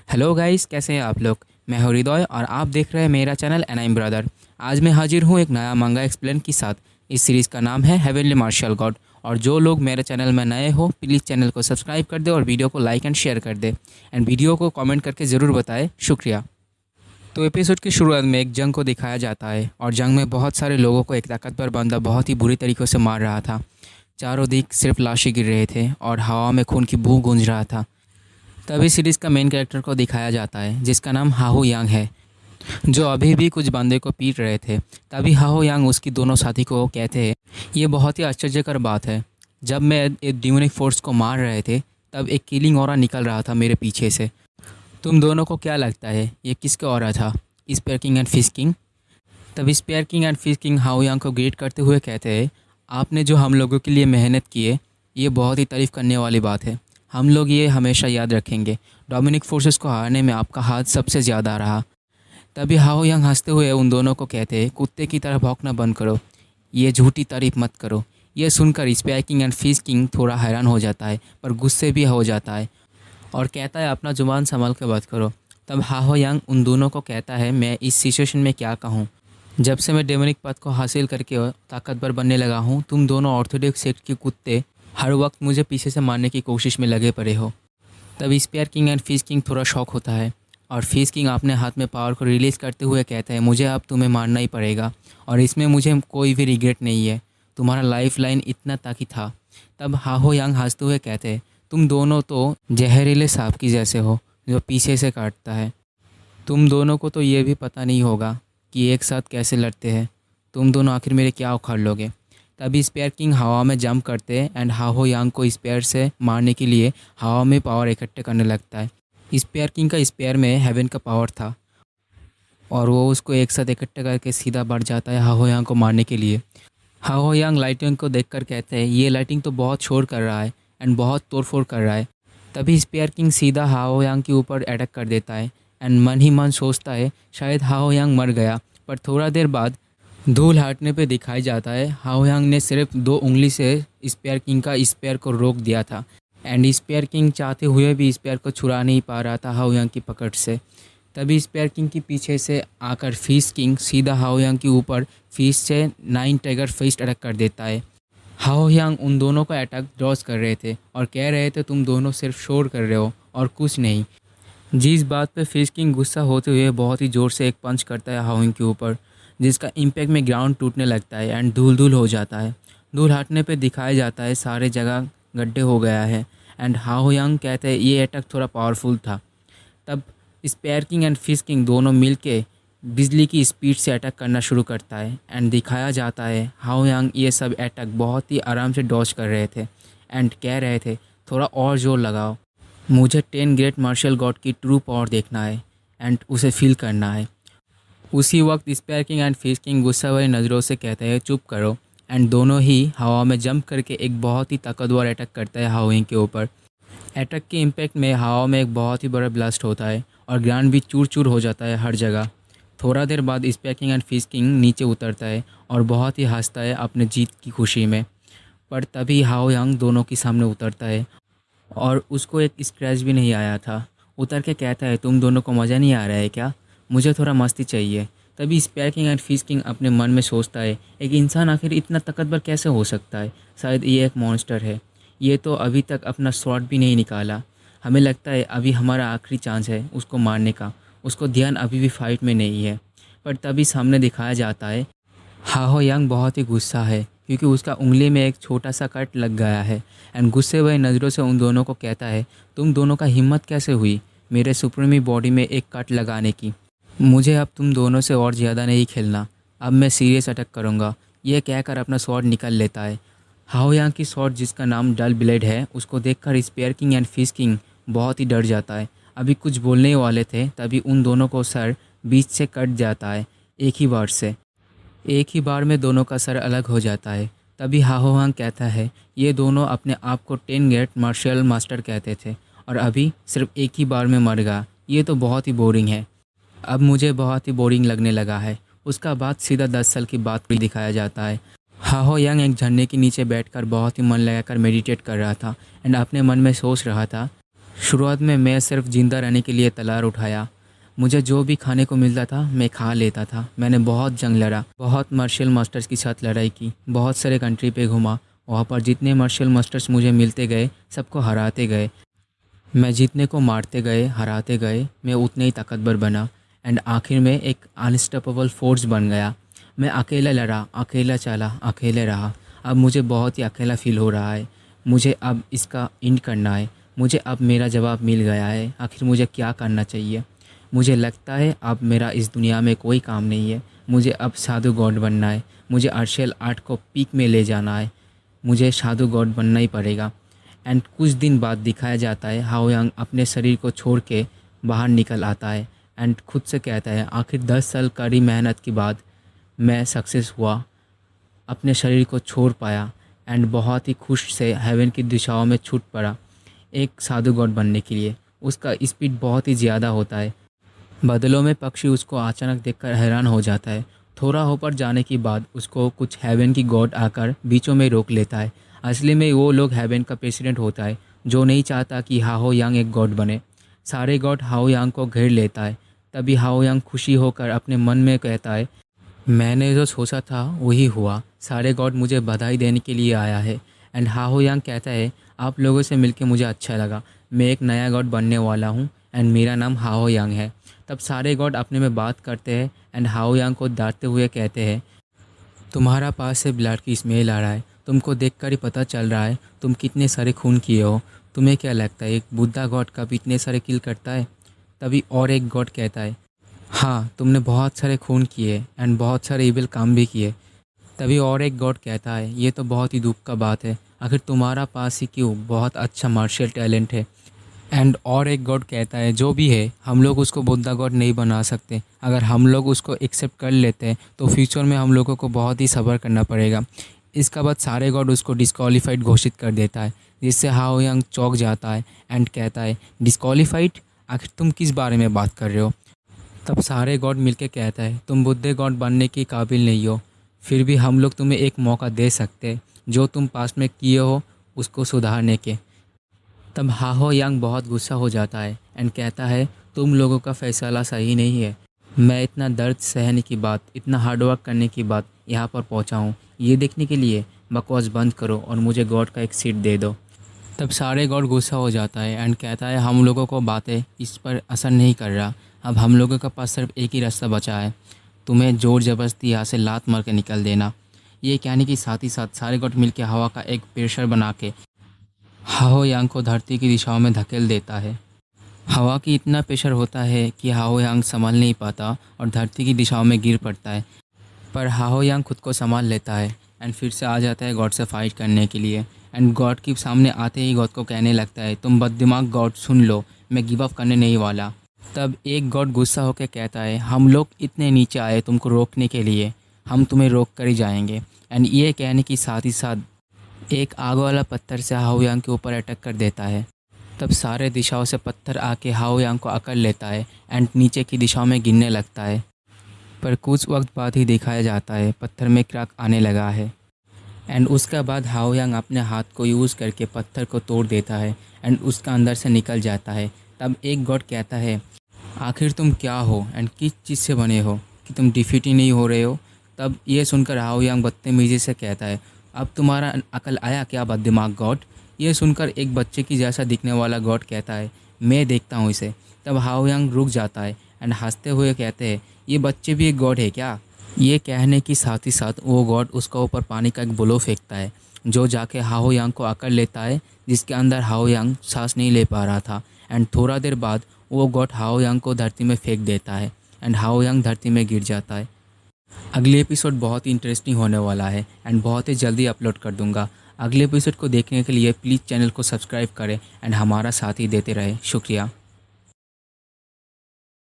Hello guys, कैसे हैं आप लोग। मैं हूं हृदय और आप देख रहे हैं मेरा चैनल एनाइम ब्रदर। आज मैं हाजिर हूं एक नया मंगा एक्सप्लेन के साथ। इस सीरीज़ का नाम है हेवनली मार्शल गॉड। और जो लोग मेरे चैनल में नए हो प्लीज़ चैनल को सब्सक्राइब कर दे और वीडियो को लाइक एंड शेयर कर दे एंड वीडियो को कमेंट करके ज़रूर बताएं, शुक्रिया। तो एपिसोड की शुरुआत में एक जंग को दिखाया जाता है और जंग में बहुत सारे लोगों को एक ताकतवर बंदा बहुत ही बुरी तरीक़ों से मार रहा था। चारों दिख सिर्फ लाशें गिर रहे थे और हवा में खून की बू गूंज रहा था। तभी सीरीज़ का मेन कैरेक्टर को दिखाया जाता है जिसका नाम हाहो यांग है, जो अभी भी कुछ बंदे को पीट रहे थे। तभी हाहो यांग उसकी दोनों साथी को कहते हैं, ये बहुत ही आश्चर्यकर बात है, जब मैं एक डिमोनिक फोर्स को मार रहे थे तब एक किलिंग ऑरा निकल रहा था मेरे पीछे से। तुम दोनों को क्या लगता है ये किसका ऑरा था, spear king and fish king? तभी spear king and fish king Hao Yang को ग्रेट करते हुए कहते हैं, आपने जो हम लोगों के लिए मेहनत की है ये बहुत ही तारीफ़ करने वाली बात है। हम लोग ये हमेशा याद रखेंगे। डोमिनिक फोर्सेस को हारने में आपका हाथ सबसे ज़्यादा रहा। तभी हाओ यांग हंसते हुए उन दोनों को कहते हैं, कुत्ते की तरह भौंकना बंद करो, ये झूठी तारीफ मत करो। ये सुनकर spear king and fish king थोड़ा हैरान हो जाता है पर गुस्से भी हो जाता है और कहता है, अपना जुबान संभाल के बात करो। तब हाओ यांग उन दोनों को कहता है, मैं इस सिचुएशन में क्या कहूँ। जब से मैं डेमोनिक पद को हासिल करके ताकतवर बनने लगा हूँ, तुम दोनों ऑर्थोडॉक्स सेक्ट के कुत्ते हर वक्त मुझे पीछे से मारने की कोशिश में लगे पड़े हो। तब spear king and fish king थोड़ा शॉक होता है और फिश किंग अपने हाथ में पावर को रिलीज़ करते हुए कहता है, मुझे अब तुम्हें मारना ही पड़ेगा और इसमें मुझे कोई भी रिग्रेट नहीं है, तुम्हारा लाइफ लाइन इतना ताकि था। तब हाहो यांग हंसते हुए कहते हैं, तुम दोनों तो जहरीले सांप की जैसे हो जो पीछे से काटता है। तुम दोनों को तो ये भी पता नहीं होगा कि एक साथ कैसे लड़ते हैं। तुम दोनों आखिर मेरे क्या उखाड़ लोगे। तभी स्पेयर किंग हवा में जंप करते हैं एंड हाहो यांग को स्पेयर से मारने के लिए हवा में पावर इकट्ठे करने लगता है। स्पेयर किंग का स्पेयर में हेवन का पावर था और वो उसको एक साथ इकट्ठा करके सीधा बढ़ जाता है हाहो यांग को मारने के लिए। हाहो यांग लाइटिंग को देखकर कहते हैं, ये लाइटिंग तो बहुत शोर कर रहा है एंड बहुत तोड़फोड़ कर रहा है। तभी स्पेयर किंग सीधा हाहो यांग के ऊपर अटैक कर देता है एंड मन ही मन सोचता है शायद हाहो यांग मर गया। पर थोड़ा देर बाद धूल हटने पे दिखाई जाता है हाओ यांग ने सिर्फ 2 उंगली से स्पेयर किंग का स्पेयर को रोक दिया था एंड स्पेयर किंग चाहते हुए भी स्पेयर को छुड़ा नहीं पा रहा था हाओ यांग की पकड़ से। तभी स्पेयर किंग के पीछे से आकर फिश किंग सीधा हाओ यांग के ऊपर फिश से 9 टाइगर फिस्ट अटैक कर देता है। हाओ यांग उन दोनों का अटैक डॉज कर रहे थे और कह रहे थे, तुम दोनों सिर्फ शोर कर रहे हो और कुछ नहीं। जिस बात पे फिश किंग गुस्सा होते हुए बहुत ही ज़ोर से एक पंच करता है हाओ यांग के ऊपर, जिसका इम्पैक्ट में ग्राउंड टूटने लगता है एंड धूल धूल हो जाता है। धूल हटने पे दिखाया जाता है सारे जगह गड्ढे हो गया है एंड हाओ यांग कहते हैं ये अटैक थोड़ा पावरफुल था। तब spear king and fish king दोनों मिल के बिजली की स्पीड से अटैक करना शुरू करता है एंड दिखाया जाता है हाओ यांग ये सब अटैक बहुत ही आराम से डॉज कर रहे थे एंड कह रहे थे, थोड़ा और जोर लगाओ, मुझे 10 ग्रेट मार्शल गॉड की ट्रू पावर देखना है एंड उसे फील करना है। उसी वक्त spear king and fish king गुस्सा भरी नज़रों से कहते हैं, चुप करो एंड दोनों ही हवा में जंप करके एक बहुत ही ताकतवर अटैक करता है हाओ यांग के ऊपर। अटैक के इम्पैक्ट में हवा में एक बहुत ही बड़ा ब्लास्ट होता है और ग्राउंड भी चूर चूर हो जाता है हर जगह। थोड़ा देर बाद spear king and fish king नीचे उतरता है और बहुत ही हंसता है अपने जीत की खुशी में। पर तभी हाओ यांग दोनों के सामने उतरता है और उसको एक स्क्रैच भी नहीं आया था। उतर के कहता है, तुम दोनों को मज़ा नहीं आ रहा है क्या, मुझे थोड़ा मस्ती चाहिए। तभी spear king and fish king अपने मन में सोचता है, एक इंसान आखिर इतना ताकतवर कैसे हो सकता है, शायद ये एक मॉन्स्टर है, ये तो अभी तक अपना स्वॉर्ड भी नहीं निकाला। हमें लगता है अभी हमारा आखिरी चांस है उसको मारने का, उसको ध्यान अभी भी फाइट में नहीं है। पर तभी सामने दिखाया जाता है हाहो यांग बहुत ही गुस्सा है क्योंकि उसका उंगली में एक छोटा सा कट लग गया है एंड गुस्से हुए नज़रों से उन दोनों को कहता है, तुम दोनों का हिम्मत कैसे हुई मेरे सुप्रीमी बॉडी में एक कट लगाने की। मुझे अब तुम दोनों से और ज़्यादा नहीं खेलना, अब मैं सीरियस अटैक करूँगा। यह कहकर अपना स्वॉर्ड निकल लेता है। हाओ यांग की स्वॉर्ड जिसका नाम डल ब्लेड है उसको देखकर spear king and fish king बहुत ही डर जाता है। अभी कुछ बोलने वाले थे तभी उन दोनों को सर बीच से कट जाता है एक ही बार से। एक ही बार में दोनों का सर अलग हो जाता है। तभी हाहो यांग कहता है, ये दोनों अपने आप को 10 ग्रेट मार्शल मास्टर कहते थे और अभी सिर्फ एक ही बार में मर गया, ये तो बहुत ही बोरिंग है, अब मुझे बहुत ही बोरिंग लगने लगा है। उसका बाद सीधा 10 साल की बात भी दिखाया जाता है। हाहो यांग एक झरने के नीचे बैठकर बहुत ही मन लगाकर मेडिटेट कर रहा था एंड अपने मन में सोच रहा था, शुरुआत में मैं सिर्फ ज़िंदा रहने के लिए तलवार उठाया। मुझे जो भी खाने को मिलता था मैं खा लेता था। मैंने बहुत जंग लड़ा, बहुत मार्शल मास्टर्स के साथ लड़ाई की, बहुत सारे कंट्री पे घूमा। वहाँ पर जितने मार्शल मास्टर्स मुझे मिलते गए सबको हराते गए। मैं जितने को मारते गए, हराते गए, मैं उतने ही ताकतवर बना एंड आखिर में एक अनस्टॉपेबल फोर्स बन गया। मैं अकेला लड़ा, अकेला चला, अकेले रहा। अब मुझे बहुत ही अकेला फील हो रहा है। मुझे अब इसका एंड करना है। मुझे अब मेरा जवाब मिल गया है। आखिर मुझे क्या करना चाहिए? मुझे लगता है अब मेरा इस दुनिया में कोई काम नहीं है। मुझे अब साधु गॉड बनना है। मुझे मार्शल आर्ट को पीक में ले जाना है। मुझे साधु गॉड बनना ही पड़ेगा। एंड कुछ दिन बाद दिखाया जाता है हाओ यांग अपने शरीर को छोड़ के बाहर निकल आता है एंड खुद से कहता है आखिर 10 साल कड़ी मेहनत के बाद मैं सक्सेस हुआ, अपने शरीर को छोड़ पाया एंड बहुत ही खुश से हेवन की दिशाओं में छूट पड़ा एक साधु गॉड बनने के लिए। उसका स्पीड बहुत ही ज़्यादा होता है। बादलों में पक्षी उसको अचानक देखकर हैरान हो जाता है। थोड़ा ऊपर जाने के बाद उसको कुछ हेवन की गॉड आकर बीचों में रोक लेता है। असली में वो लोग हेवन का प्रेसिडेंट होता है जो नहीं चाहता कि हाओ यांग एक गॉड बने। सारे गॉड हाओ यांग को घेर लेता है। तभी हाओ यांग खुशी होकर अपने मन में कहता है मैंने जो सोचा था वही हुआ। सारे गॉड मुझे बधाई देने के लिए आया है। एंड हाओ यांग कहता है आप लोगों से मिलकर मुझे अच्छा लगा। मैं एक नया गॉड बनने वाला हूँ एंड मेरा नाम हाओ यांग है। तब सारे गॉड अपने में बात करते हैं एंड हाओ यांग को डांटते हुए कहते हैं तुम्हारा पास से ब्लड की स्मेल आ रहा है। तुमको देखकर ही पता चल रहा है तुम कितने सारे खून किए हो। तुम्हें क्या लगता है एक बुद्धा गॉड कब इतने सारे किल करता है? तभी और एक गॉड कहता है हाँ तुमने बहुत सारे खून किए एंड बहुत सारे इविल काम भी किए। तभी और एक गॉड कहता है ये तो बहुत ही दुख का बात है। आखिर तुम्हारा पास ही क्यों बहुत अच्छा मार्शल टैलेंट है। एंड और एक गॉड कहता है जो भी है हम लोग उसको बुद्धा गॉड नहीं बना सकते। अगर हम लोग उसको एक्सेप्ट कर लेते हैं तो फ्यूचर में हम लोगों को बहुत ही सब्र करना पड़ेगा। इसका बाद सारे गॉड उसको डिस्क्वालीफाइड घोषित कर देता है जिससे हाओ यांग चौंक जाता है एंड कहता है डिस्क्वालीफाइड? आखिर तुम किस बारे में बात कर रहे हो? तब सारे गॉड मिलके कहता है तुम बुद्ध गॉड बनने के काबिल नहीं हो। फिर भी हम लोग तुम्हें एक मौका दे सकते हैं जो तुम पास्ट में किए हो उसको सुधारने के। तब हाओ यांग बहुत गुस्सा हो जाता है एंड कहता है तुम लोगों का फैसला सही नहीं है। मैं इतना दर्द सहने की बात, इतना हार्डवर्क करने की बात यहाँ पर पहुँचा हूँ ये देखने के लिए। बकवास बंद करो और मुझे गॉड का एक सीट दे दो। तब सारे गॉड गुस्सा हो जाता है एंड कहता है हम लोगों को बातें इस पर असर नहीं कर रहा। अब हम लोगों के पास सिर्फ एक ही रास्ता बचा है, तुम्हें ज़ोर ज़बरदस्ती यहाँ से लात मार के निकल देना। ये कहने के साथ ही साथ सारे गॉड मिलकर हवा का एक प्रेशर बना के हाओ यांग को धरती की दिशाओं में धकेल देता है। हवा की इतना प्रेशर होता है कि हाओ यांग संभाल नहीं पाता और धरती की दिशाओं में गिर पड़ता है। पर हाओ यांग खुद को संभाल लेता है एंड फिर से आ जाता है गॉड से फाइट करने के लिए। एंड गॉड के सामने आते ही गॉड को कहने लगता है तुम बददिमाग गॉड सुन लो, मैं गिव अप करने नहीं वाला। तब एक गॉड गुस्सा होकर कहता है हम लोग इतने नीचे आए तुमको रोकने के लिए, हम तुम्हें रोक कर ही जाएंगे। एंड ये कहने के साथ ही साथ एक आग वाला पत्थर से हाओ यांग के ऊपर अटैक कर देता है। तब सारे दिशाओं से पत्थर आके हाओ यांग को अकड़ लेता है एंड नीचे की दिशाओं में गिरने लगता है। पर कुछ वक्त बाद ही दिखाया जाता है पत्थर में क्रैक आने लगा है एंड उसके बाद हाओ यांग अपने हाथ को यूज़ करके पत्थर को तोड़ देता है एंड उसका अंदर से निकल जाता है। तब एक गॉड कहता है आखिर तुम क्या हो एंड किस चीज़ से बने हो कि तुम डिफीट ही नहीं हो रहे हो। तब ये सुनकर हाओ यांग बदतमीजी से कहता है अब तुम्हारा अकल आया क्या बददिमाग गॉड? ये सुनकर एक बच्चे की जैसा दिखने वाला गॉड कहता है मैं देखता हूँ इसे। तब हाओ यांग रुक जाता है एंड हंसते हुए कहते हैं ये बच्चे भी एक गॉड है क्या? ये कहने के साथ ही साथ वो गॉड उसका ऊपर पानी का एक बुलो फेंकता है जो जाके हाओ यांग को अकड़ लेता है, जिसके अंदर हाओ यांग सांस नहीं ले पा रहा था। एंड थोड़ा देर बाद वो गॉड हाओ यांग को धरती में फेंक देता है एंड हाओ यांग धरती में गिर जाता है। अगले एपिसोड बहुत ही इंटरेस्टिंग होने वाला है एंड बहुत ही जल्दी अपलोड कर दूंगा। अगले एपिसोड को देखने के लिए प्लीज़ चैनल को सब्सक्राइब करें एंड हमारा साथ ही देते रहे। शुक्रिया।